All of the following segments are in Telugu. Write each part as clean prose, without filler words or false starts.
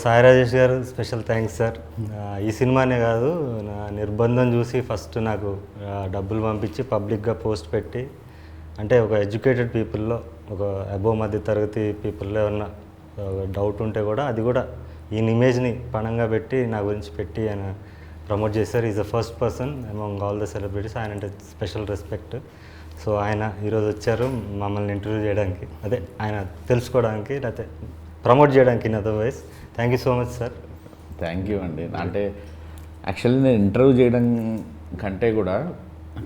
సాయి రాజేష్ గారు స్పెషల్ థ్యాంక్స్ సార్. ఈ సినిమానే కాదు, నా నిర్బంధం చూసి ఫస్ట్ నాకు డబ్బులు పంపించి పబ్లిక్గా పోస్ట్ పెట్టి, అంటే ఒక ఎడ్యుకేటెడ్ పీపుల్లో, ఒక అబోవ్ మధ్య తరగతి పీపుల్లో ఏమన్నా డౌట్ ఉంటే కూడా అది కూడా ఈయన ఇమేజ్ని పణంగా పెట్టి నా గురించి పెట్టి ఆయన ప్రమోట్ చేశారు. Is the first person among all the celebrities. ఆయన అంటే స్పెషల్ రెస్పెక్ట్. సో ఆయన ఈరోజు వచ్చారు మమ్మల్ని ఇంటర్వ్యూ చేయడానికి, అదే ఆయన తెలుసుకోవడానికి, లేకపోతే ప్రమోట్ చేయడానికి. In otherwise thank you so much sir. Thank you అండి. అంటే యాక్చువల్లీ నేను ఇంటర్వ్యూ చేయడం కంటే కూడా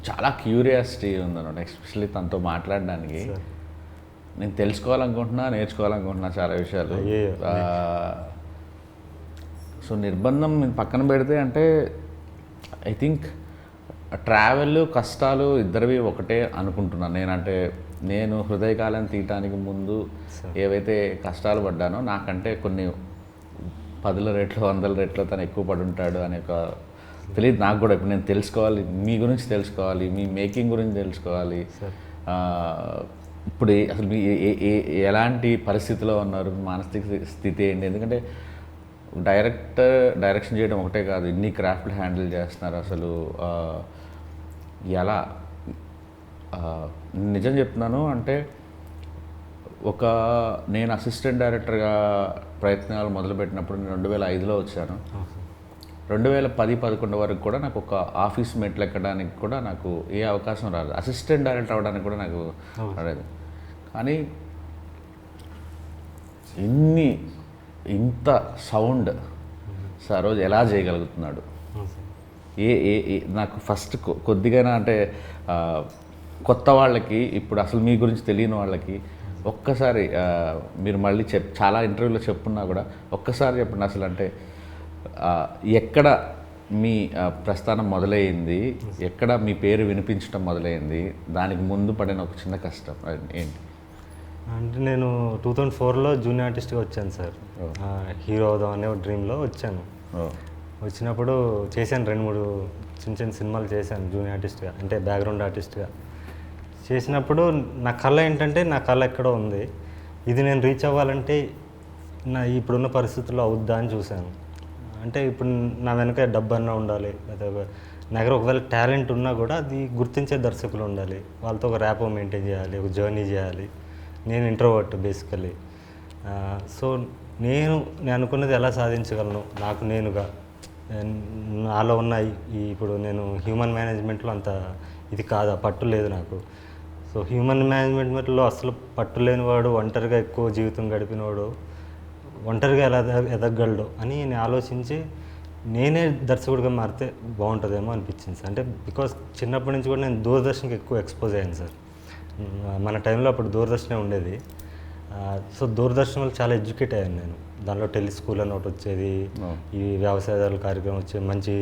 చాలా క్యూరియాసిటీ ఉందన్నమాట, ఎస్పెషల్లీ తనతో మాట్లాడడానికి. నేను తెలుసుకోవాలనుకుంటున్నా, నేర్చుకోవాలనుకుంటున్నా చాలా విషయాలు. సో నిర్బంధం పక్కన పెడితే అంటే ఐ థింక్ ట్రావెల్ కష్టాలు ఇద్దరివి ఒకటే అనుకుంటున్నాను నేనంటే. నేను హృదయకాలం తీయటానికి ముందు ఏవైతే కష్టాలు పడ్డానో, నాకంటే కొన్ని 10 రెట్లు 100 రెట్లు తను ఎక్కువ పడి ఉంటాడు అనే ఒక తెలియదు నాకు కూడా. ఇప్పుడు నేను తెలుసుకోవాలి, మీ గురించి తెలుసుకోవాలి, మీ మేకింగ్ గురించి తెలుసుకోవాలి. ఇప్పుడు అసలు మీ ఎలాంటి పరిస్థితిలో ఉన్నారు, మానసిక స్థితి ఏంటి? ఎందుకంటే డైరెక్షన్ చేయడం ఒకటే కాదు, ఇన్ని క్రాఫ్ట్లు హ్యాండిల్ చేస్తున్నారు. అసలు ఎలా నిజం చెప్తున్నాను అంటే, నేను అసిస్టెంట్ డైరెక్టర్గా ప్రయత్నాలు మొదలుపెట్టినప్పుడు నేను 2005లో వచ్చాను. 2010-11 వరకు కూడా నాకు ఒక ఆఫీస్ మెట్లు ఎక్కడానికి కూడా నాకు ఏ అవకాశం రాలేదు. అసిస్టెంట్ డైరెక్టర్ అవ్వడానికి కూడా నాకు రాలేదు. కానీ ఇంత సౌండ్ సరోజ్ ఎలా చేయగలుగుతున్నాడు? నాకు ఫస్ట్ కొద్దిగా అంటే కొత్త వాళ్ళకి, ఇప్పుడు అసలు మీ గురించి తెలియని వాళ్ళకి ఒక్కసారి మీరు మళ్ళీ చాలా ఇంటర్వ్యూలో చెప్పున్నా కూడా ఒక్కసారి చెప్పండి అసలు. అంటే ఎక్కడ మీ ప్రస్థానం మొదలైంది, ఎక్కడ మీ పేరు వినిపించడం మొదలైంది, దానికి ముందు పడిన ఒక చిన్న కష్టం ఏంటి? అంటే నేను 2004లో జూనియర్ ఆర్టిస్ట్గా వచ్చాను సార్. హీరో అవుదాం అనే డ్రీమ్లో వచ్చాను. వచ్చినప్పుడు చేశాను 2-3 చిన్న సినిమాలు చేశాను జూనియర్ ఆర్టిస్ట్గా, అంటే బ్యాక్గ్రౌండ్ ఆర్టిస్ట్గా. చేసినప్పుడు నా కళ ఏంటంటే, నా కళ ఎక్కడో ఉంది, ఇది నేను రీచ్ అవ్వాలంటే నా ఇప్పుడున్న పరిస్థితుల్లో అవుద్దా అని చూశాను. అంటే ఇప్పుడు నా వెనక డబ్బు అన్నా ఉండాలి, లేదా నా దగ్గర ఒకవేళ టాలెంట్ ఉన్నా కూడా అది గుర్తించే దర్శకులు ఉండాలి, వాళ్ళతో ఒక ర్యాపో మెయింటైన్ చేయాలి, ఒక జర్నీ చేయాలి. నేను ఇంట్రోవర్ట్ బేసికలీ. సో నేను అనుకున్నది ఎలా సాధించగలను నాకు నేనుగా. నాలో ఉన్న ఇప్పుడు నేను హ్యూమన్ మేనేజ్మెంట్లో అంత ఇది కాదు, పట్టు లేదు నాకు. సో హ్యూమన్ మేనేజ్మెంట్లో అసలు పట్టు లేనివాడు, ఒంటరిగా ఎక్కువ జీవితం గడిపినవాడు ఒంటరిగా ఎలా ఎదగలడు అని నేను ఆలోచించి నేనే దర్శకుడిగా మారితే బాగుంటుందేమో అనిపించింది సార్. అంటే బికాస్ చిన్నప్పటి నుంచి కూడా నేను దూరదర్శన్కి ఎక్కువ ఎక్స్పోజ్ అయ్యాను సార్. మన టైంలో అప్పుడు దూరదర్శనే ఉండేది. సో దూరదర్శన్ వల్ల చాలా ఎడ్యుకేట్ అయ్యాను నేను. దానిలో టెలిస్కూల్ అని ఒకటి వచ్చేది, ఈ వ్యవసాయదారుల కార్యక్రమం వచ్చేది, మంచి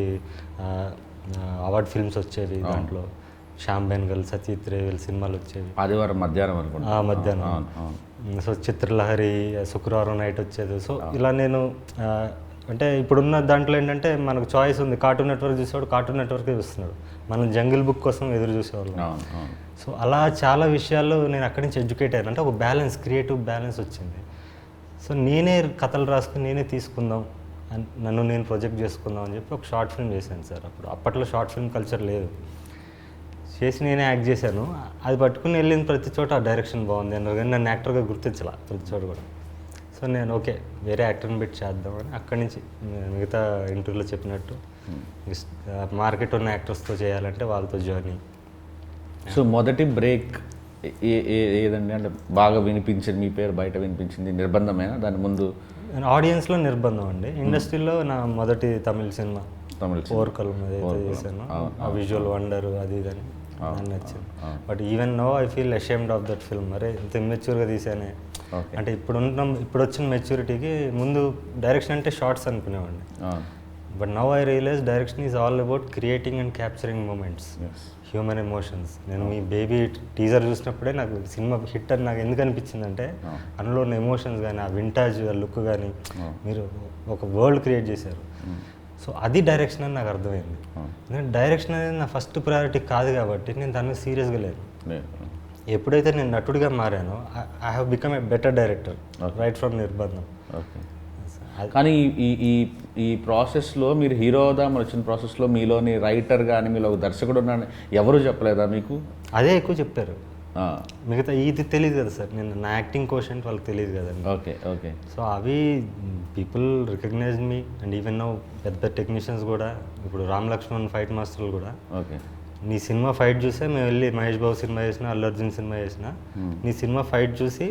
అవార్డ్ ఫిల్మ్స్ వచ్చేవి. దాంట్లో శ్యామ్ బెన్గల్, సత్యజిత్ రే వీళ్ళ సినిమాలు వచ్చేవి. ఆదివారం మధ్యాహ్నం అనుకుంటా. మధ్యాహ్నం. సో చిత్రలహరి శుక్రవారం నైట్ వచ్చేది. సో ఇలా నేను అంటే ఇప్పుడున్న దాంట్లో ఏంటంటే మనకు చాయిస్ ఉంది. కార్టూన్ నెట్వర్క్ చూసేవాడు కార్టూన్ నెట్వర్కే చూస్తున్నాడు, మనం జంగిల్ బుక్ కోసం ఎదురు చూసేవాళ్ళం. సో అలా చాలా విషయాల్లో నేను అక్కడి నుంచి ఎడ్యుకేట్ అయ్యాను. అంటే ఒక బ్యాలెన్స్, క్రియేటివ్ బ్యాలెన్స్ వచ్చింది. సో నేనే కథలు రాసుకుని నేనే తీసుకుందాం, నన్ను నేను ప్రొజెక్ట్ చేసుకుందాం అని చెప్పి ఒక షార్ట్ ఫిల్మ్ చేశాను సార్. అప్పట్లో షార్ట్ ఫిల్మ్ కల్చర్ లేదు. చేసి నేనే యాక్ట్ చేశాను. అది పట్టుకుని వెళ్ళిన ప్రతి చోట ఆ డైరెక్షన్ బాగుంది అన్నారు, కానీ నన్ను యాక్టర్గా గుర్తించాల ప్రతి చోట కూడా. సో నేను ఓకే వేరే యాక్టర్ని పెట్టి చేద్దామని అక్కడి నుంచి మిగతా ఇంటర్వ్యూలో చెప్పినట్టు మార్కెట్ ఉన్న యాక్టర్స్తో చేయాలంటే వాళ్ళతో జర్నీ. సో మొదటి బ్రేక్ ఏదండి? అంటే బాగా వినిపించింది, మీ పేరు బయట వినిపించింది నిర్బంధమేనా? దాని ముందు ఆడియన్స్లో నిర్బంధం అండి. ఇండస్ట్రీలో నా మొదటి తమిళ సినిమా ఓర్కలం ఏదైతే చేశాను, ఆ విజువల్ వండర్ అది ఇదని నాకు నచ్చింది. But even know I feel ashamed of that film. అరే ఇంత ఇమ్మెచ్యూర్గా తీసానే. అంటే ఇప్పుడు వచ్చిన మెచ్యూరిటీకి ముందు డైరెక్షన్ అంటే షార్ట్స్ అనుకునేవాడిని. But now I realize direction is all about creating and capturing moments, human emotions. నేను మీ బేబీ టీజర్ చూసినప్పుడే నాకు సినిమా హిట్ అని నాకు ఎందుకు అనిపించిందంటే, అందులో ఉన్న ఎమోషన్స్ కానీ, ఆ వింటాజ్ లుక్ కానీ, మీరు ఒక వరల్డ్ క్రియేట్ చేశారు. సో అది డైరెక్షన్ అని నాకు అర్థమైంది. ఎందుకంటే డైరెక్షన్ అనేది నా ఫస్ట్ ప్రయారిటీ కాదు కాబట్టి నేను దాని మీద సీరియస్గా లేను. ఎప్పుడైతే నేను నటుడిగా మారానో I have become a better director right from నిర్బంధం. కానీ ఈ ఈ ఈ ప్రాసెస్లో మీరు హీరో అవుదామని వచ్చిన ప్రాసెస్లో మీలోని రైటర్ కానీ మీలో ఒక దర్శకుడు ఉన్నాడని ఎవరు చెప్పలేదా మీకు? అదే ఎక్కువ చెప్పారు. ఆ, మిగతా ఇది తెలియదు కదా సార్, నేను నా యాక్టింగ్ కోషన్ వాళ్ళకి తెలియదు కదండి. ఓకే ఓకే సో అవి people recognize me and even now పెద్ద టెక్నీషియన్స్ కూడా, ఇప్పుడు రామ్ లక్ష్మణ్ ఫైట్ మాస్టర్లు కూడా ఓకే నీ సినిమా ఫైట్ చూసే మేము వెళ్ళి మహేష్ బాబు సినిమా చేసినా, అల్లు అర్జున్ సినిమా చేసినా నీ సినిమా ఫైట్ చూసి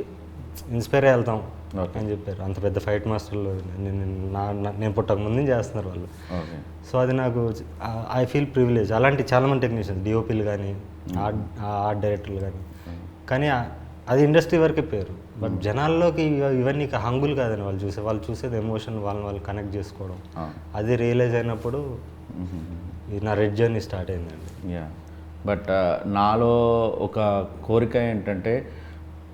ఇన్స్పైర్ అయ్యి వెళ్తాం అని చెప్పారు. అంత పెద్ద ఫైట్ మాస్టర్లు నేను పుట్టక ముందు చేస్తున్నారు వాళ్ళు. ఓకే సో అది నాకు ఐ ఫీల్ ప్రివిలేజ్. అలాంటి చాలామంది టెక్నీషియన్స్, డిఓపీలు కానీ ఆర్ట్ డైరెక్టర్లు కానీ అది ఇండస్ట్రీ వరకే పేరు. బట్ జనాల్లోకి ఇవన్నీ హంగులు కాదని వాళ్ళు చూసేది ఎమోషన్, వాళ్ళు కనెక్ట్ చేసుకోవడం. అది రియలైజ్ అయినప్పుడు నా రెడ్ జర్నీ స్టార్ట్ అయిందండి. యా, బట్ నాలో ఒక కోరిక ఏంటంటే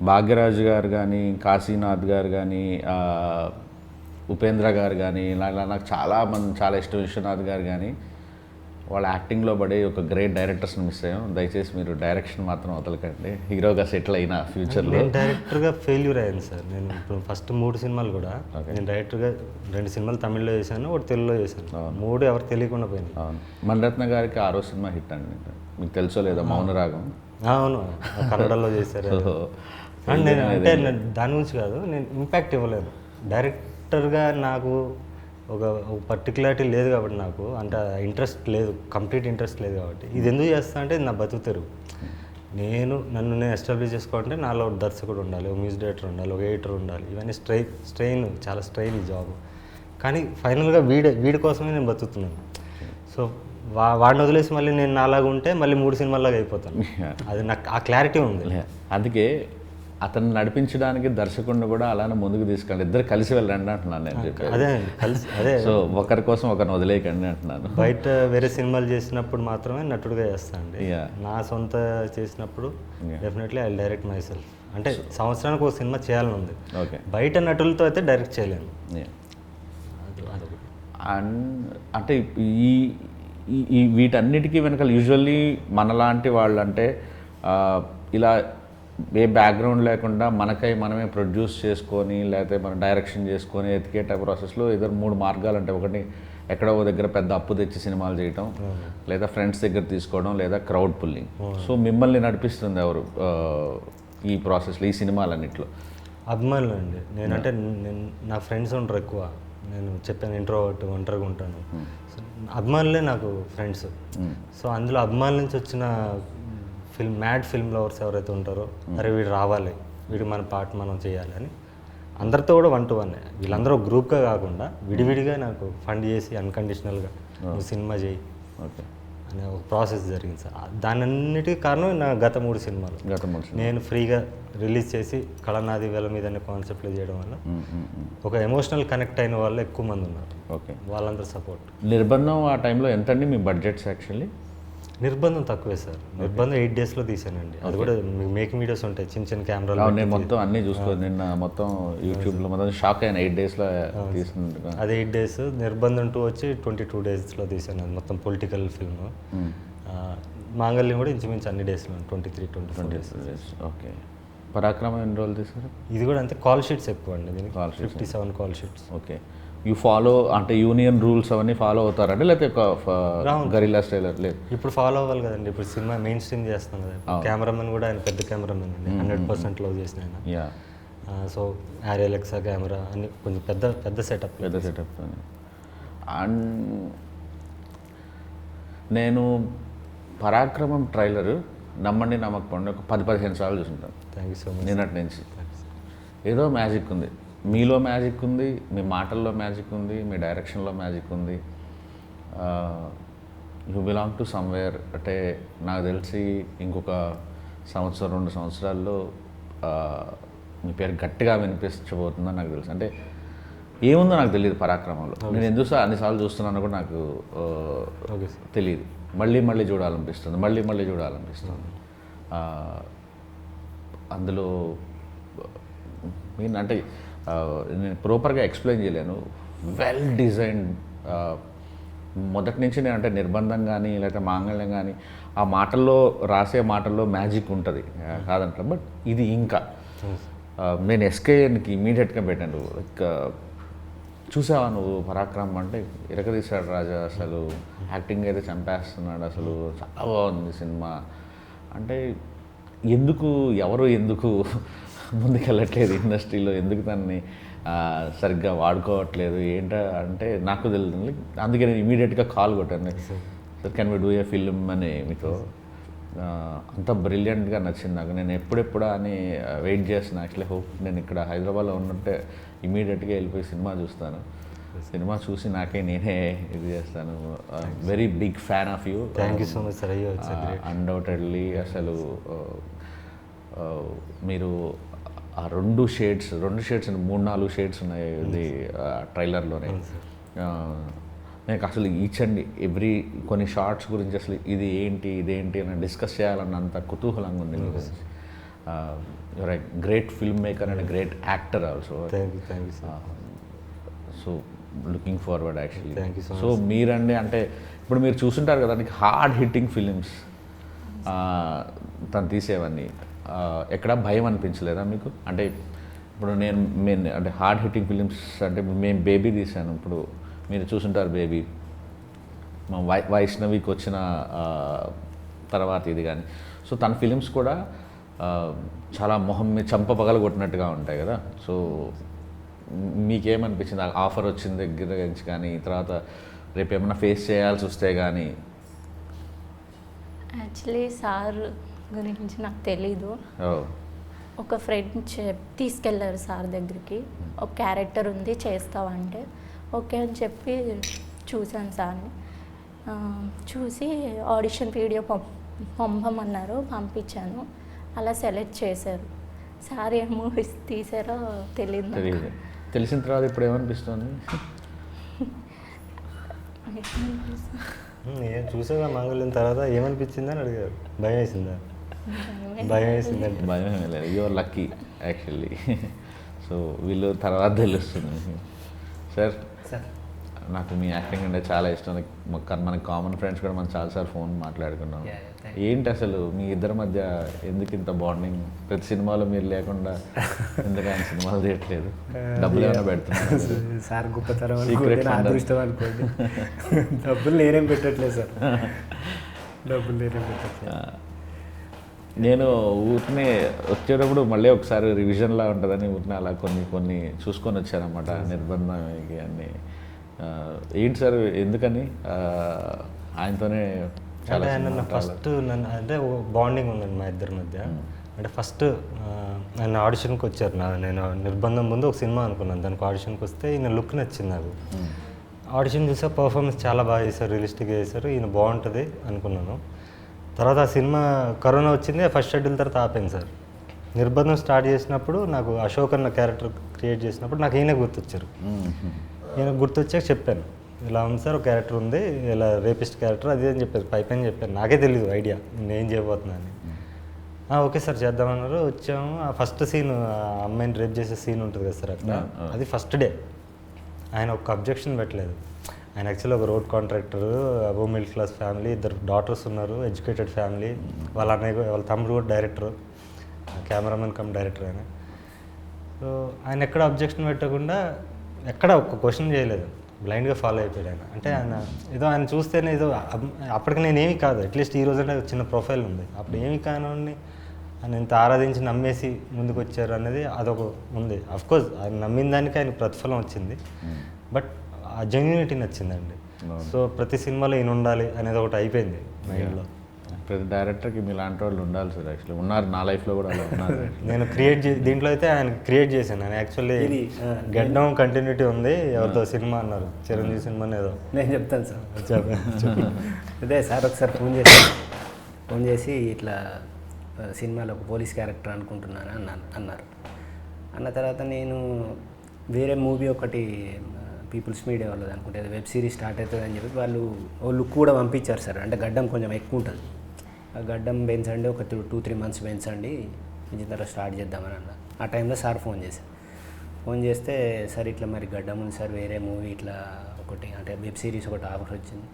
భాగ్యరాజు గారు కానీ, కాశీనాథ్ గారు కానీ, ఉపేంద్ర గారు కానీ, ఇలా నాకు చాలా ఇష్టం, విశ్వనాథ్ గారు కానీ, వాళ్ళ యాక్టింగ్లో పడే ఒక గ్రేట్ డైరెక్టర్స్ని మిస్ అయ్యాం. దయచేసి మీరు డైరెక్షన్ మాత్రం వదలకండి. హీరోగా సెటిల్ అయినా ఫ్యూచర్లో. నేను డైరెక్టర్గా ఫెయిల్యూర్ అయ్యాను సార్. నేను ఇప్పుడు ఫస్ట్ 3 సినిమాలు కూడా నేను డైరెక్టర్గా 2 సినిమాలు తమిళ్లో చేశాను, ఒకటి తెలుగులో చేశాను. 3 ఎవరు తెలియకుండా పోయింది. అవును, మణిరత్న గారికి 6వ సినిమా హిట్ అండి. మీకు తెలుసో లేదా, మౌనరాగం. అవును, కన్నడలో చేశారు. అండ్ నేను దాని గురించి కాదు, నేను ఇంపాక్ట్ ఇవ్వలేదు డైరెక్టర్గా. నాకు ఒక పర్టికులారిటీ లేదు కాబట్టి, నాకు అంటే ఇంట్రెస్ట్ లేదు, కంప్లీట్ ఇంట్రెస్ట్ లేదు కాబట్టి. ఇది ఎందుకు చేస్తా అంటే నా బతుకు తెరుగు. నన్ను నేను ఎస్టాబ్లిష్ చేసుకోవాలంటే నాలో ఒక దర్శకుడు ఉండాలి, ఒక మ్యూజిక్ డైరెక్టర్ ఉండాలి, ఒక ఎడిటర్ ఉండాలి. ఇవన్నీ స్ట్రెయిన్, చాలా స్ట్రెయిన్ ఈ జాబ్. కానీ ఫైనల్గా వీడి కోసమే నేను బతుకుతున్నాను. సో వాడిని వదిలేసి మళ్ళీ నేను నాలాగా ఉంటే మళ్ళీ 3 సినిమాల్లాగా అయిపోతాను. అది నాకు ఆ క్లారిటీ ఉంది. అందుకే అతను నడిపించడానికి దర్శకుడిని కూడా అలానే ముందుకు తీసుకెళ్ళి ఇద్దరు కలిసి వెళ్ళండి అంటున్నాను నేను చెప్పాను. అదే సో ఒకరి కోసం ఒకరిని వదిలేయకండి అంటున్నాను. బయట వేరే సినిమాలు చేసినప్పుడు మాత్రమే నటుడుగా చేస్తాను. నా సొంత చేసినప్పుడు definitely I direct my self. అంటే సంవత్సరానికి ఒక సినిమా చేయాలని ఉంది. ఓకే, బయట నటులతో అయితే డైరెక్ట్ చేయలేను. అంటే ఈ వీటన్నిటికీ వెనకాల యూజువల్లీ మనలాంటి వాళ్ళు అంటే ఇలా ఏ బ్యాక్గ్రౌండ్ లేకుండా మనమే ప్రొడ్యూస్ చేసుకొని, లేకపోతే మనం డైరెక్షన్ చేసుకొని ఎతికేట ప్రాసెస్లో 3 మార్గాలు అంటే, ఒకటి ఎక్కడో దగ్గర పెద్ద అప్పు తెచ్చి సినిమాలు చేయటం, లేదా ఫ్రెండ్స్ దగ్గర తీసుకోవడం, లేదా క్రౌడ్ పుల్లింగ్. సో మిమ్మల్ని నడిపిస్తుంది ఎవరు ఈ ప్రాసెస్లో, ఈ సినిమాలన్నింటిలో? అభిమానులు అండి. నేనంటే నా ఫ్రెండ్స్ ఉంటారు ఎక్కువ. నేను చెప్పాను ఇంట్రోవర్ట్, ఒంటరిగా ఉంటాను. అభిమానులే నాకు ఫ్రెండ్స్. సో అందులో అభిమానుల నుంచి వచ్చిన మ్యాడ్ ఫిల్మ్ లవర్స్ ఎవరైతే ఉంటారో, అరే వీడు రావాలి, వీడు మన పార్ట్ మనం చేయాలి అని అందరితో కూడా 1 to 1. వీళ్ళందరూ గ్రూప్గా కాకుండా విడివిడిగా నాకు ఫండ్ చేసి అన్కండిషనల్గా నువ్వు సినిమా చేయి అనే ఒక ప్రాసెస్ జరిగింది సార్. దానన్నిటికీ కారణం నా గత 3 సినిమాలు. నేను ఫ్రీగా రిలీజ్ చేసి కళనాది వేల మీద అనే కాన్సెప్ట్లో చేయడం వల్ల ఒక ఎమోషనల్ కనెక్ట్ అయిన వాళ్ళు ఎక్కువ మంది ఉన్నారు. ఓకే, వాళ్ళందరూ సపోర్ట్. నిర్బంధం ఆ టైంలో ఎంతండి మీ బడ్జెట్స్? యాక్చువల్లీ నిర్బంధం తక్కువే సార్. నిర్బంధం 8 daysలో తీసానండి. అది కూడా మేకింగ్ వీడియోస్ ఉంటాయి, చిన్న కెమెరాలు. నేను మొత్తం అన్నీ చూసుకోవాలి. నిన్న మొత్తం యూట్యూబ్లో మొత్తం షాక్ అయిన 8 daysలో తీసింది. అది 8 days. నిర్బంధం 2 వచ్చి 22 daysలో తీసాను. అది మొత్తం పొలిటికల్ ఫిల్మ్. మాంగళ్యం కూడా ఇంచుమించు అన్ని డేస్లో 23-24 days. ఓకే, పరాక్రమం ఎన్ని రోజులు తీసారు? ఇది కూడా అంతే. కాల్ షీట్స్ ఎక్కువ అండి దీనికి, 57 call sheets. Okay, you follow అంటే యూనియన్ రూల్స్ అవన్నీ ఫాలో అవుతారండి, లేకపోతే గరిల్లా స్టైలర్? లేదు, ఇప్పుడు ఫాలో అవ్వాలి కదండి. ఇప్పుడు సినిమా మెయిన్ స్ట్రీమ్ చేస్తాం కదా. కెమెరామెన్ కూడా ఆయన పెద్ద కెమెరామెన్ అండి, 100% లవ్ చేసిన ఆయన. సో ఆర్ఎల్ఎక్సా కెమెరా అన్ని కొంచెం పెద్ద సెటప్. అండ్ నేను పరాక్రమం ట్రైలర్ నమ్మండి నమ్మకపోండి ఒక 10-15 సార్లు చూసుంటాను. Thank you so much. నిన్నటి నుంచి ఏదో మ్యాజిక్ ఉంది, మీలో మ్యాజిక్ ఉంది, మీ మాటల్లో మ్యాజిక్ ఉంది, మీ డైరెక్షన్లో మ్యాజిక్ ఉంది. You belong to somewhere. అంటే నాకు తెలిసి ఇంకొక 1-2 సంవత్సరాల్లో మీ పేరు గట్టిగా వినిపించబోతుందని నాకు తెలుసు. అంటే ఏముందో నాకు తెలియదు పరాక్రమంలో. నేను ఎందుకు అన్నిసార్లు చూస్తున్నాను కూడా నాకు తెలియదు. మళ్ళీ చూడాలనిపిస్తుంది, మళ్ళీ చూడాలనిపిస్తుంది. అందులో మీన్ అంటే నేను ప్రాపర్గా ఎక్స్ప్లెయిన్ చేయలేను. Well designed. మొదటి నుంచి నేను అంటే నిర్బంధం కానీ లేకపోతే మాంగళ్యం కానీ ఆ మాటల్లో రాసే మాటల్లో మ్యాజిక్ ఉంటుంది కాదంట. బట్ ఇది ఇంకా నేను ఎస్కేఎన్కి ఇమీడియట్గా పెట్టాను. లైక్ చూసావా నువ్వు పరాక్రమం అంటే ఇరకదీశాడు రాజా, అసలు యాక్టింగ్ అయితే చంపేస్తున్నాడు, అసలు చాలా బాగుంది సినిమా అంటే ఎవరు ఎందుకు ముందుకెళ్ళట్లేదు ఇండస్ట్రీలో, ఎందుకు దాన్ని సరిగ్గా వాడుకోవట్లేదు అంటే నాకు తెలియదు. అందుకే నేను ఇమీడియట్గా కాల్ కొట్టాను, sir can we do a film అని మీతో. అంత బ్రిలియంట్గా నచ్చింది నాకు. నేను ఎప్పుడెప్పుడా అని వెయిట్ చేస్తున్నాను. యాక్చువల్లీ హోప్ నేను ఇక్కడ హైదరాబాద్లో ఉన్నట్టే ఇమీడియట్గా వెళ్ళిపోయి సినిమా చూస్తాను. సినిమా చూసి నేనే ఇది చేస్తాను. Very big fan of you. Thank you so much sir. అయ్యో అన్డౌటెడ్లీ అసలు మీరు ఆ 2 షేడ్స్ 3-4 షేడ్స్ ఉన్నాయి ఇది ట్రైలర్లోనే. నాకు అసలు ఈచ్ అండ్ ఎవ్రీ కొన్ని షార్ట్స్ గురించి అసలు ఇదేంటి అని డిస్కస్ చేయాలన్నంత కుతూహలంగా ఉంది మీకు. Your a great film maker and great actor also. Thank you sir. So looking forward actually. Thank you so much. So మీరండి అంటే ఇప్పుడు మీరు చూస్తుంటారు కదా, నీకు హార్డ్ హిట్టింగ్ ఫిలిమ్స్ తను తీసేవన్నీ ఎక్కడ భయం అనిపించలేదా మీకు? అంటే ఇప్పుడు నేను అంటే హార్డ్ హిట్టింగ్ ఫిలిమ్స్ అంటే మేము బేబీ తీసాను, ఇప్పుడు మీరు చూసుంటారు బేబీ, మా వైష్ణవికి వచ్చిన తర్వాత ఇది కానీ. సో తన ఫిలిమ్స్ కూడా చాలా మొహం మీద చంప పగలగొట్టినట్టుగా ఉంటాయి కదా. సో మీకేమనిపించింది ఆఫర్ వచ్చిన దగ్గర నుంచి కానీ, తర్వాత రేపు ఏమైనా ఫేస్ చేయాల్సి వస్తే కానీ? యాక్చువల్లీ సార్ గురించి నాకు తెలీదు. ఒక ఫ్రెండ్ తీసుకెళ్ళారు సార్ దగ్గరికి, ఒక క్యారెక్టర్ ఉంది చేస్తావంటే ఓకే అని చెప్పి చూశాను సార్ని. చూసి ఆడిషన్ వీడియో పంపమన్నారు, పంపించాను. అలా సెలెక్ట్ చేశారు. సార్ ఏం మూవీస్ తీసారో తెలియదు. తెలిసిన తర్వాత ఇప్పుడు ఏమనిపిస్తుంది? ఏం చూసాగా మంగళం తర్వాత ఏమనిపించింది అని అడిగారు. భయం వేసిందా? భయం వేసిందంటే భయం లేదు, యువర్ లక్కీ యాక్చువల్లీ. సో వీళ్ళు తర్వాత తెలుస్తుంది. సార్ నాకు మీ యాక్టింగ్ అంటే చాలా ఇష్టం. మనకి కామన్ ఫ్రెండ్స్ కూడా మనం చాలాసార్లు ఫోన్ మాట్లాడుకున్నాం. ఏంటి అసలు మీ ఇద్దరి మధ్య ఎందుకు ఇంత బాండింగ్? ప్రతి సినిమాలో మీరు లేకుండా ఎందుకు ఆయన సినిమాలు తీయట్లేదు? డబ్బులు ఏమైనా పెడుతున్నారు? సార్ గొప్పతనం అదృష్టం అనుకోండి. డబ్బులు నేనేం పెట్టట్లేదు సార్, డబ్బులు నేనేం పెట్టట్లేదు. నేను ఊరినే వచ్చేటప్పుడు మళ్ళీ ఒకసారి రివిజన్లా ఉంటుందని ఊరినే అలా కొన్ని చూసుకొని వచ్చానమాట నిర్బంధానికి అన్నీ. ఏంటి సార్ ఎందుకని ఆయనతోనే చాలా ఫస్ట్ నన్ను అంటే బాండింగ్ ఉందండి మా ఇద్దరి మధ్య. అంటే ఫస్ట్ ఆయన ఆడిషన్కి వచ్చారు. నేను నిర్బంధం ముందు ఒక సినిమా అనుకున్నాను, దానికి ఆడిషన్కి వస్తే ఈయన లుక్ నచ్చింది నాకు. ఆడిషన్ చూసా పర్ఫార్మెన్స్ చాలా బాగా చేశారు, రియలిస్టిక్గా చేశారు, ఈయన బాగుంటుంది అనుకున్నాను. తర్వాత ఆ సినిమా కరోనా వచ్చింది, ఫస్ట్ షెడ్యూల్ తర్వాత ఆపాను సార్. నిర్బంధం స్టార్ట్ చేసినప్పుడు నాకు అశోక్ అన్న క్యారెక్టర్ క్రియేట్ చేసినప్పుడు నాకు ఈయన గుర్తొచ్చారు. ఈయన గుర్తొచ్చాక చెప్పాను, ఇలా ఉంది సార్ ఒక క్యారెక్టర్ ఉంది, ఇలా రేపిస్ట్ క్యారెక్టర్ అది అని చెప్పారు. పైపైన చెప్పాను, నాకే తెలియదు ఐడియా నేను ఏం చేయబోతున్నా అని. ఓకే సార్ చేద్దామన్నారు. వచ్చాము. ఆ ఫస్ట్ సీన్ అమ్మాయిని రేప్ చేసే సీన్ ఉంటుంది కదా సార్ అక్కడ, అది ఫస్ట్ డే. ఆయన ఒక అబ్జెక్షన్ పెట్టలేదు. ఆయన యాక్చువల్లీ ఒక రోడ్ కాంట్రాక్టర్, అబో మిడిల్ క్లాస్ ఫ్యామిలీ, 2 డాటర్స్ ఉన్నారు, ఎడ్యుకేటెడ్ ఫ్యామిలీ. వాళ్ళ అన్నయ్య వాళ్ళ తమ్ముడు కూడా డైరెక్టర్, కెమెరామెన్ కమ్ డైరెక్టర్ ఆయన. సో ఆయన ఎక్కడ అబ్జెక్షన్ పెట్టకుండా ఎక్కడ ఒక్క క్వశ్చన్ చేయలేదు, బ్లైండ్గా ఫాలో అయిపోయాడు ఆయన. అంటే ఆయన చూస్తేనే ఏదో అప్పటికి నేనేమి కాదు, అట్లీస్ట్ ఈ రోజు అంటే చిన్న ప్రొఫైల్ ఉంది, అప్పుడు ఏమి కానోని ఆయన ఇంత ఆరాధించి నమ్మేసి ముందుకు వచ్చారు అనేది అదొక ఉంది. అఫ్కోర్స్ ఆయన నమ్మిన దానికి ఆయన ప్రతిఫలం వచ్చింది, బట్ ఆ జెన్యూనిటీ నచ్చిందండి. సో ప్రతి సినిమాలో ఈయన ఉండాలి అనేది ఒకటి అయిపోయింది మైండ్లో. ప్రతి డైరెక్టర్కి మీలాంటి వాళ్ళు ఉండాలి సార్. యాక్చువల్లీ ఉన్నారు, నా లైఫ్లో కూడా అలా ఉన్నారు. నేను దీంట్లో అయితే ఆయన క్రియేట్ చేశాను. ఆయన యాక్చువల్లీ గెడ్డం కంటిన్యూటీ ఉంది, ఎవరితో సినిమా అన్నారు, చిరంజీవి సినిమా ఏదో. నేను చెప్తాను సార్. అదే సార్ ఒకసారి ఫోన్ చేసి ఇట్లా సినిమాలో ఒక పోలీస్ క్యారెక్టర్ అనుకుంటున్నాను అన్నారు. అన్న తర్వాత నేను వేరే మూవీ ఒకటి పీపుల్స్ మీడియా వాళ్ళది అనుకుంటే వెబ్ సిరీస్ స్టార్ట్ అవుతుంది అని చెప్పి వాళ్ళు ఓ లుక్ కూడా పంపించారు సార్. అంటే గడ్డం కొంచెం ఎక్కువ ఉంటుంది, ఆ గడ్డం పెంచండి, ఒక 2-3 మంత్స్ పెంచండి, ఇది తర్వాత స్టార్ట్ చేద్దామని అన్నారు. ఆ టైంలో సార్ ఫోన్ చేస్తే సార్ ఇట్లా మరి గడ్డం ఉంది సార్, వేరే మూవీ ఇట్లా ఒకటి అంటే వెబ్ సిరీస్ ఒకటి ఆఫర్ వచ్చింది.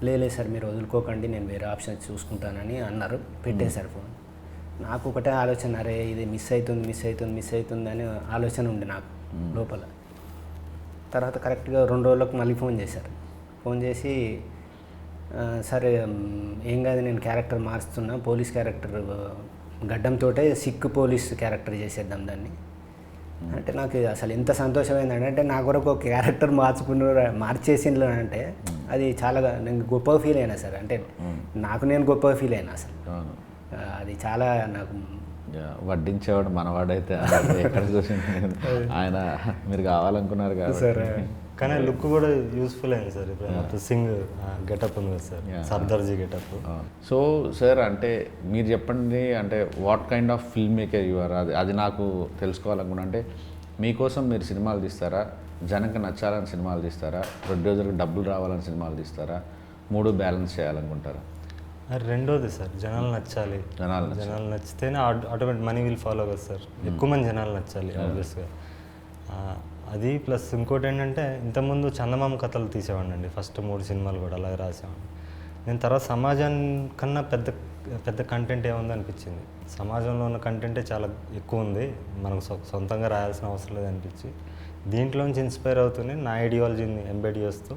లేదు సార్ మీరు వదులుకోకండి, నేను వేరే ఆప్షన్ చూసుకుంటానని అన్నారు. పెట్టేశారు ఫోన్. నాకు ఒకటే ఆలోచన, అరే ఇది మిస్ అవుతుంది అని ఆలోచన ఉంది నాకు లోపల. తర్వాత కరెక్ట్గా 2 రోజులకు మళ్ళీ ఫోన్ చేశారు. ఫోన్ చేసి సరే ఏం కాదు, నేను క్యారెక్టర్ మారుస్తున్నా, పోలీస్ క్యారెక్టర్ గడ్డంతో సిక్ పోలీస్ క్యారెక్టర్ చేసేద్దాం దాన్ని అంటే నాకు అసలు ఎంత సంతోషమైందంటే, అంటే నా కొరకు ఒక క్యారెక్టర్ మార్చేసిండ్రు అంటే అది చాలా నేను గొప్పగా ఫీల్ అయినా సార్. అంటే నాకు నేను గొప్పగా ఫీల్ అయినా అసలు. అది చాలా నాకు వడ్డించేవాడు మనవాడైతే ఎక్కడ చూసి ఆయన మీరు కావాలనుకున్నారు కదా సార్. కానీ లుక్ కూడా యూస్ఫుల్ అయింది సార్. ఇప్పుడు సింగ్ గెటప్ ఉంది కదా sir, Sardarji getup. So sir అంటే మీరు చెప్పండి, అంటే what kind of film maker you are, అది నాకు తెలుసుకోవాలనుకున్నా. అంటే మీకోసం మీరు సినిమాలు తీస్తారా, జనంకి నచ్చాలని సినిమాలు తీస్తారా, ప్రొడ్యూసర్కి డబ్బులు రావాలని సినిమాలు తీస్తారా, 3 బ్యాలెన్స్ చేయాలనుకుంటారా? రెండోది సార్, జనాలు నచ్చాలి. జనాలు నచ్చితేనే ఆటోమేటిక్ మనీ విల్ ఫాలో కదా సార్. ఎక్కువ మంది జనాలు నచ్చాలి ఆబ్వియస్గా. అది ప్లస్ ఇంకోటి ఏంటంటే, ఇంతకుముందు చందమామ కథలు తీసేవాడిని అండి. ఫస్ట్ 3 సినిమాలు కూడా అలాగే రాసేవాడిని. నేను తర్వాత సమాజానికన్నా పెద్ద కంటెంట్ ఏముంది అనిపించింది. సమాజంలో ఉన్న కంటెంటే చాలా ఎక్కువ ఉంది, మనకు సొంతంగా రాయాల్సిన అవసరం లేదు అనిపించి దీంట్లోంచి ఇన్స్పైర్ అవుతూనే నా ఐడియాలజీని ఎంబెడ్ చేస్తూ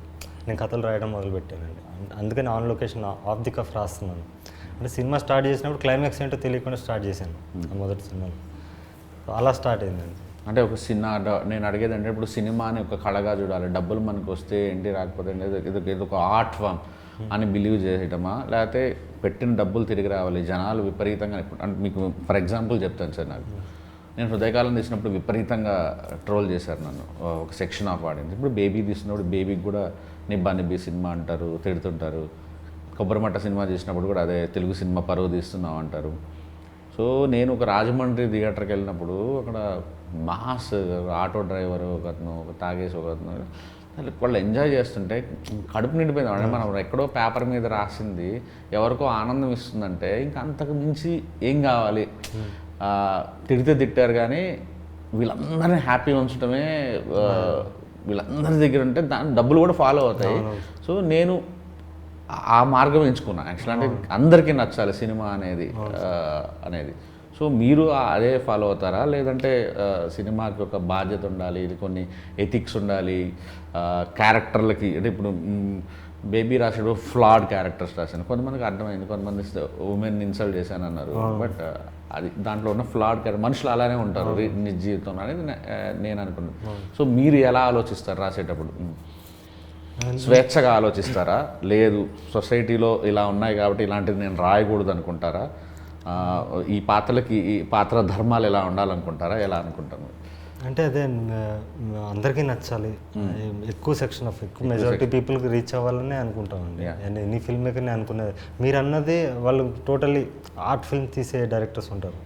నేను కథలు రాయడం మొదలుపెట్టానండి. అందుకని on location off the cuff రాస్తున్నాను. అంటే సినిమా స్టార్ట్ చేసినప్పుడు క్లైమాక్స్ ఏంటో తెలియకుండా స్టార్ట్ చేశాను ఆ మొదటి సినిమాలో. అలా స్టార్ట్ అయిందండి. అంటే ఒక నేను అడిగేది అంటే, ఇప్పుడు సినిమాని ఒక కళగా చూడాలి, డబ్బులు మనకు వస్తే ఏంటి రాకపోతే ఇది ఒక ఆర్ట్ ఫామ్ అని బిలీవ్ చేయటమా, లేకపోతే పెట్టిన డబ్బులు తిరిగి రావాలి, జనాలు విపరీతంగా. అంటే మీకు ఫర్ ఎగ్జాంపుల్ చెప్తాను సార్. నేను హృదయకాలం తీసినప్పుడు విపరీతంగా ట్రోల్ చేశారు నన్ను ఒక సెక్షన్ ఆఫ్ ఆడియన్స్. ఇప్పుడు బేబీ తీసినప్పుడు బేబీకి కూడా నిబ్బా సినిమా అంటారు, తిడుతుంటారు. కొబ్బరిమట్ట సినిమా చేసినప్పుడు కూడా అదే తెలుగు సినిమా పరువు తీస్తున్నాం అంటారు. సో నేను ఒక రాజమండ్రి థియేటర్కి వెళ్ళినప్పుడు అక్కడ మాస్ ఆటో డ్రైవరు ఒకతను, ఒక తాగేసి ఒకతను, వాళ్ళు ఎంజాయ్ చేస్తుంటే కడుపు నిండిపోయింది. అంటే మనం ఎక్కడో పేపర్ మీద రాసింది ఎవరికో ఆనందం ఇస్తుందంటే ఇంకా అంతకు మించి ఏం కావాలి. తిడితే తిట్టారు కానీ వీళ్ళందరినీ హ్యాపీ ఉంచడమే వీళ్ళందరి దగ్గర ఉంటే దాని డబ్బులు కూడా ఫాలో అవుతాయి. సో నేను ఆ మార్గం ఎంచుకున్నాను యాక్చువల్. అంటే అందరికీ నచ్చాలి సినిమా అనేది. సో మీరు అదే ఫాలో అవుతారా, లేదంటే సినిమాకి ఒక బాధ్యత ఉండాలి, ఇది కొన్ని ఎథిక్స్ ఉండాలి, క్యారెక్టర్లకి? అంటే ఇప్పుడు బేబీ రాసేటప్పుడు ఫ్లాడ్ క్యారెక్టర్స్ రాశాను, కొంతమందికి అర్థమైంది, కొంతమంది ఉమెన్ ఇన్సల్ట్ చేశాను అన్నారు. బట్ అది దాంట్లో ఉన్న ఫ్లాడ్ క్యారెక్టర్, మనుషులు అలానే ఉంటారు నిజ జీవితంలో అనేది నేను అనుకున్నాను. సో మీరు ఎలా ఆలోచిస్తారు రాసేటప్పుడు? స్వేచ్ఛగా ఆలోచిస్తారా, లేదు సొసైటీలో ఇలా ఉన్నాయి కాబట్టి ఇలాంటిది నేను రాయకూడదు అనుకుంటారా, ఈ పాత్రలకి ఈ పాత్ర ధర్మాలు ఎలా ఉండాలనుకుంటారా, ఎలా అనుకుంటాను? అంటే అదే అందరికీ నచ్చాలి, ఎక్కువ సెక్షన్ ఆఫ్ ఎక్కువ మెజారిటీ పీపుల్కి రీచ్ అవ్వాలని అనుకుంటామండి. ఎనీ ఫిల్మ్ మేకర్ని అనుకునేది. మీరు అన్నది వాళ్ళు టోటల్లీ ఆర్ట్ ఫిల్మ్ తీసే డైరెక్టర్స్ ఉంటారు.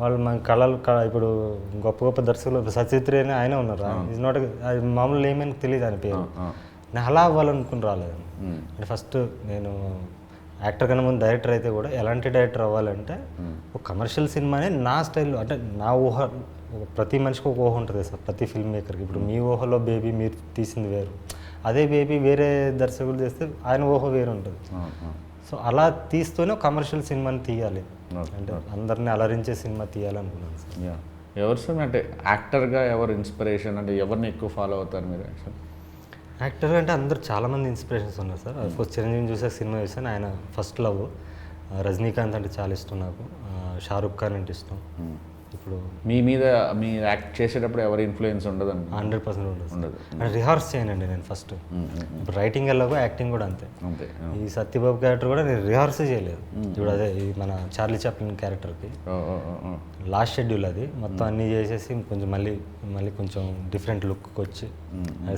వాళ్ళు మన కళలు ఇప్పుడు గొప్ప దర్శకులు సచిత్రి అని ఆయన ఉన్నారు. ఈజ్ నాట్ మామూలు ఏమైనా తెలియదు ఆయన పేరు. నేను అలా అవ్వాలనుకుని రాలేదండి. అంటే ఫస్ట్ నేను యాక్టర్ కన్నా ముందు డైరెక్టర్ అయితే కూడా ఎలాంటి డైరెక్టర్ అవ్వాలంటే ఒక కమర్షియల్ సినిమానే నా స్టైల్లో, అంటే నా ఊహ. ప్రతి మనిషికి ఒక ఊహ ఉంటుంది సార్, ప్రతి ఫిల్మ్ మేకర్కి. ఇప్పుడు మీ ఊహలో బేబీ మీరు తీసింది వేరు, అదే బేబీ వేరే దర్శకులు చేస్తే ఆయన ఊహ వేరు ఉంటుంది. సో అలా తీస్తూనే కమర్షియల్ సినిమాని తీయాలి, అంటే అందరినీ అలరించే సినిమా తీయాలనుకున్నాను సార్. ఎవరు సార్ అంటే యాక్టర్గా ఎవరు ఇన్స్పిరేషన్, అంటే ఎవరిని ఎక్కువ ఫాలో అవుతారు మీరు? యాక్టర్ అంటే అందరూ చాలామంది ఇన్స్పిరేషన్స్ ఉన్నారు సార్. అఫ్కోర్స్ చిరంజీవి చూసే సినిమా చూసాను, ఆయన ఫస్ట్ లవ్. రజనీకాంత్ అంటే చాలా ఇష్టం నాకు, షారుఖ్ ఖాన్ అంటే ఇష్టం. ఇప్పుడు మీ మీద మీరు యాక్ట్ చేసేటప్పుడు ఎవరి ఇన్ఫ్లుయెన్స్ ఉండదు? 100% ఉండదు. అంటే రిహార్స్ చేయనండి నేను ఫస్ట్. ఇప్పుడు రైటింగ్ ఎలాగో యాక్టింగ్ కూడా అంతే. ఈ సత్యబాబు క్యారెక్టర్ కూడా నేను రిహార్సే చేయలేదు. ఇప్పుడు అదే ఈ మన చార్లీ చాప్లిన్ క్యారెక్టర్కి లాస్ట్ షెడ్యూల్ అది మొత్తం అన్నీ చేసేసి కొంచెం మళ్ళీ కొంచెం డిఫరెంట్ లుక్కి వచ్చి,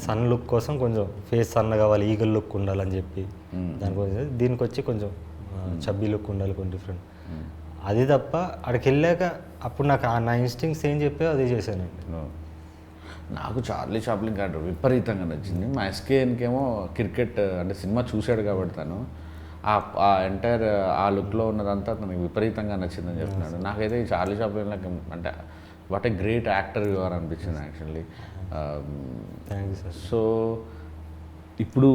సన్ లుక్ కోసం కొంచెం ఫేస్ సన్న కావాలి, ఈగల్ లుక్ ఉండాలని చెప్పి దానికోసం దీనికి వచ్చి కొంచెం చబ్బీ లుక్ ఉండాలి, కొంచెం డిఫరెంట్. అది తప్ప అక్కడికి వెళ్ళాక అప్పుడు నాకు నా ఇన్స్టింక్ట్స్ ఏం చెప్పాయో అదే చేశానండి. నాకు చార్లీ చాప్లిన్ క్యారెక్టర్ విపరీతంగా నచ్చింది. మా ఎస్కేఎన్కేమో క్రికెట్ అంటే సినిమా చూశాడు కాబట్టి తను ఆ ఎంటైర్ ఆ లుక్లో ఉన్నదంతా తనకు విపరీతంగా నచ్చిందని చెప్తున్నాడు. నాకైతే ఈ చార్లీ చాప్లిన్ అంటే what a great actor your అనిపించింది యాక్చువల్లీ. Thank you sir. సో ఇప్పుడు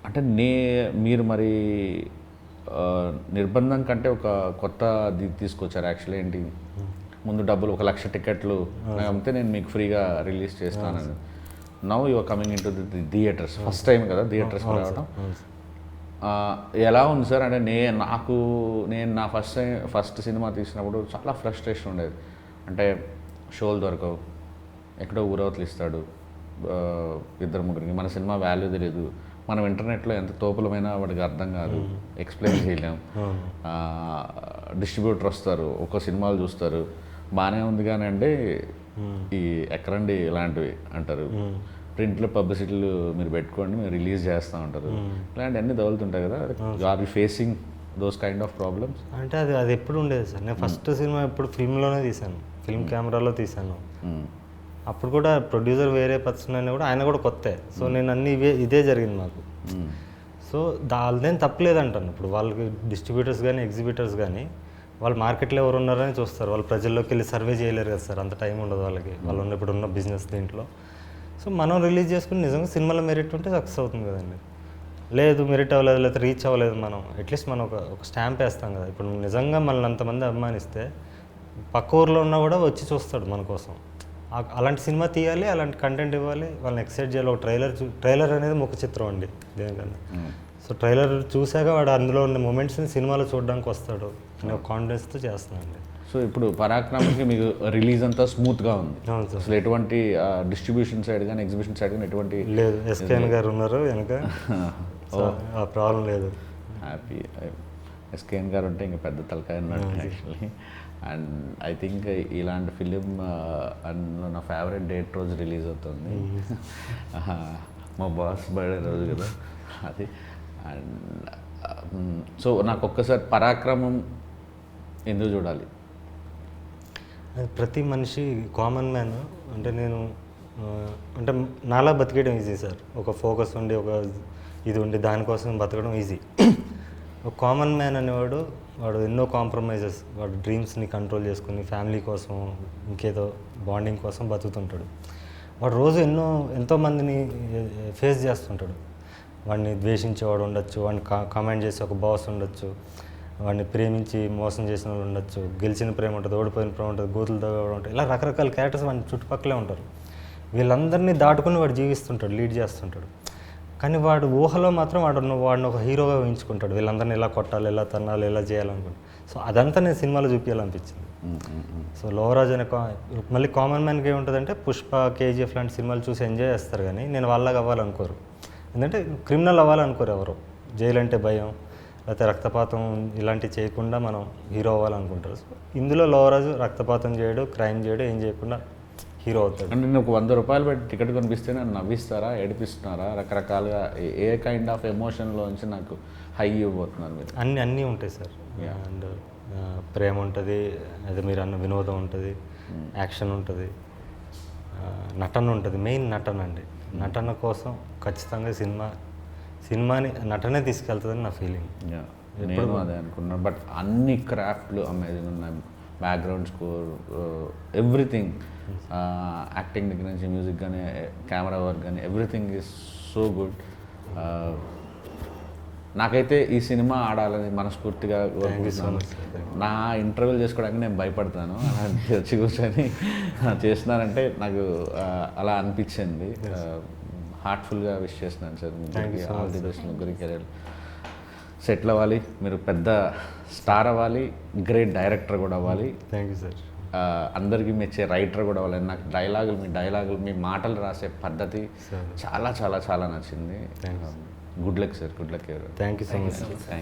అంటే మీరు మరి నిర్బంధం కంటే ఒక కొత్త తీసుకొచ్చారు యాక్చువల్లీ. ఏంటి, ముందు డబ్బులు 1,00,000 టికెట్లు అమ్మితే నేను మీకు ఫ్రీగా రిలీజ్ చేస్తానని. Now your coming in to the theatres, first time కదా థియేటర్స్కి అవును రావడం. సార్, అవును సార్. ఎలా ఉంది సార్? అంటే నేను నా ఫస్ట్ సినిమా తీసినప్పుడు చాలా ఫ్రస్ట్రేషన్ ఉండేది. అంటే షోలు దొరకవు, ఎక్కడో ఊరవతలు ఇస్తాడు ఇద్దరు ముగ్గురికి, మన సినిమా వాల్యూ తెలియదు, మనం ఇంటర్నెట్లో ఎంత తోపులమైనా వాడికి అర్థం కాదు, ఎక్స్ప్లెయిన్ చేయలేం. డిస్ట్రిబ్యూటర్ వస్తారు, ఒక్కో సినిమాలు చూస్తారు, బాగానే ఉంది కానీ అండి ఈ ఎక్కడండి ఇలాంటివి అంటారు, ప్రింట్లో పబ్లిసిటీలు మీరు పెట్టుకోండి మేము రిలీజ్ చేస్తూ ఉంటారు, ఇలాంటివన్నీ తగులుతుంటాయి కదా. Are you facing those kind of problems? అంటే అది ఎప్పుడు ఉండేది సార్. నేను ఫస్ట్ సినిమా ఎప్పుడు ఫిల్మ్లోనే తీశాను, ఫిల్మ్ కెమెరాలో తీశాను. అప్పుడు కూడా ప్రొడ్యూసర్ వేరే పర్సన్ అయినా కూడా ఆయన కూడా కొత్తే. సో నేను అన్ని ఇదే జరిగింది మాకు. సో వాళ్ళదేం తప్పలేదంటాను. ఇప్పుడు వాళ్ళకి డిస్ట్రిబ్యూటర్స్ కానీ ఎగ్జిబిటర్స్ కానీ వాళ్ళు మార్కెట్లో ఎవరు ఉన్నారని చూస్తారు, వాళ్ళు ప్రజల్లోకి వెళ్ళి సర్వే చేయలేరు కదా సార్, అంత టైం ఉండదు వాళ్ళకి, వాళ్ళు ఇప్పుడు ఉన్న బిజినెస్ దీంట్లో. సో మనం రిలీజ్ చేసుకుని నిజంగా సినిమాలో మెరిట్ ఉంటే సక్సెస్ అవుతుంది కదండి. లేదు మెరిట్ అవ్వలేదు, లేకపోతే రీచ్ అవ్వలేదు, మనం అట్లీస్ట్ మనం ఒక స్టాంప్ వేస్తాం కదా. ఇప్పుడు నిజంగా మనల్ని అంతమంది అభిమానిస్తే పక్క ఊర్లో ఉన్నా కూడా వచ్చి చూస్తాడు మన కోసం. అలాంటి సినిమా తీయాలి, అలాంటి కంటెంట్ ఇవ్వాలి, వాళ్ళని ఎక్సైట్ చేయాలి. ఒక ట్రైలర్ అనేది ముఖ చిత్రం అండి దేనికన్నా. సో ట్రైలర్ చూశాక వాడు అందులో ఉన్న మూమెంట్స్ని సినిమాలో చూడడానికి వస్తాడు అనే ఒక కాన్ఫిడెన్స్తో చేస్తున్నానండి. సో ఇప్పుడు పరాక్రమకి మీకు రిలీజ్ అంతా స్మూత్గా ఉంది, అవును సార్. అసలు ఎటువంటి డిస్ట్రిబ్యూషన్ సైడ్ కానీ ఎగ్జిబిషన్ సైడ్ కానీ ఎటువంటి లేదు, ఎస్కేఎన్ గారు ఉన్నారు వెనక, ఆ ప్రాబ్లం లేదు. హ్యాపీ. ఎస్కేఎన్ గారు ఉంటే ఇంకా పెద్ద తలకాయ ఉన్నాడు యాక్చువల్లీ. అండ్ ఐ థింక్ ఇలాంటి ఫిలిం అండ్ నా ఫేవరెట్ డేట్ రోజు రిలీజ్ అవుతుంది, మా బాస్ బర్త్డే రోజు కదా అది. అండ్ సో నాకు ఒక్కసారి పరాక్రమం ఎందుకు చూడాలి? అది ప్రతి మనిషి కామన్ మ్యాన్ అంటే నేను అంటే నాలా బతికేయడం ఈజీ సార్. ఒక ఫోకస్ ఉండి ఒక ఇది ఉండి దానికోసం బతకడం ఈజీ. ఒక కామన్ మ్యాన్ అనేవాడు వాడు ఎన్నో కాంప్రమైజెస్, వాడు డ్రీమ్స్ని కంట్రోల్ చేసుకుని ఫ్యామిలీ కోసం ఇంకేదో బాండింగ్ కోసం బతుకుతుంటాడు. వాడు రోజు ఎంతోమందిని ఫేస్ చేస్తుంటాడు. వాడిని ద్వేషించేవాడు ఉండొచ్చు, వాడిని కామెంట్ చేసి ఒక బాస్ ఉండొచ్చు, వాడిని ప్రేమించి మోసం చేసిన వాళ్ళు ఉండొచ్చు, గెలిచిన ప్రేమ ఉంటుంది, ఓడిపోయిన ప్రేమ ఉంటుంది, గోతులు తగ్గడం ఉంటుంది, ఇలా రకరకాల క్యారెక్టర్స్ వాడి చుట్టుపక్కలే ఉంటారు. వీళ్ళందరినీ దాటుకుని వాడు జీవిస్తుంటాడు, లీడ్ చేస్తుంటాడు. కానీ వాడు ఊహలో మాత్రం వాడిని ఒక హీరోగా ఊహించుకుంటాడు, వీళ్ళందరినీ ఎలా కొట్టాలి, ఎలా తన్నాలి, ఎలా చేయాలనుకుంటాడు. సో అదంతా నేను సినిమాలో చూపించాలనిపించింది. సో లోవరాజ్ అనే మళ్ళీ కామన్ మ్యాన్కి ఏముంటుందంటే పుష్ప, కేజీఎఫ్ లాంటి సినిమాలు చూసి ఎంజాయ్ చేస్తారు, కానీ నేను వాళ్ళగా అవ్వాలనుకోరు. ఎందుకంటే క్రిమినల్ అవ్వాలనుకోరు ఎవరు, జైలు అంటే భయం, లేకపోతే రక్తపాతం ఇలాంటివి చేయకుండా మనం హీరో అవ్వాలనుకుంటారు. సో ఇందులో లోవరాజు రక్తపాతం చేయడు, క్రైమ్ చేయడు, ఏం చేయకుండా హీరో అవుతాడు. అంటే నేను ఒక 100 రూపాయలు పెట్టి టికెట్ కొనిపిస్తే నన్ను నవ్విస్తారా, ఏడిపిస్తున్నారా, రకరకాలుగా ఏ కైండ్ ఆఫ్ ఎమోషన్లోంచి నాకు హై ఇవ్వబోతున్నారు మీరు? అన్నీ ఉంటాయి సార్. అండ్ ప్రేమ ఉంటుంది, అదే మీరు అన్న వినోదం ఉంటుంది, యాక్షన్ ఉంటుంది, నటన ఉంటుంది. మెయిన్ నటన అండి. నటన కోసం ఖచ్చితంగా సినిమాని నటనే తీసుకెళ్తుందని నా ఫీలింగ్. నేను అదే అనుకున్నాను. బట్ అన్ని క్రాఫ్ట్లు అమేజింగ్ ఉన్నాయి, బ్యాక్గ్రౌండ్ స్కోర్, ఎవ్రీథింగ్, యాక్టింగ్ దగ్గర నుంచి మ్యూజిక్ కానీ కెమెరా వర్క్ కానీ ఎవ్రీథింగ్ ఈజ్ సో గుడ్. నాకైతే ఈ సినిమా ఆడాలని మనస్ఫూర్తిగా కోరుకుంటున్నాను. నా ఇంటర్వ్యూలు చేసుకోవడానికి నేను భయపడతాను, అలాంటి వచ్చి కూర్చొని చేస్తున్నానంటే నాకు అలా అనిపించింది. హార్ట్ఫుల్గా విష్ చేస్తున్నాను సార్ ముగ్గురికి, ఆల్ ది బెస్ట్. ముగ్గురి కెరీర్ సెటిల్ అవ్వాలి, మీరు పెద్ద స్టార్ అవ్వాలి, గ్రేట్ డైరెక్టర్ కూడా అవ్వాలి. Thank you sir. అందరికీ మెచ్చే రైటర్ కూడా అవ్వాలి. నాకు డైలాగులు మీ మాటలు రాసే పద్ధతి చాలా చాలా చాలా నచ్చింది. Good luck sir, good luck. Thank you so much. Thank you.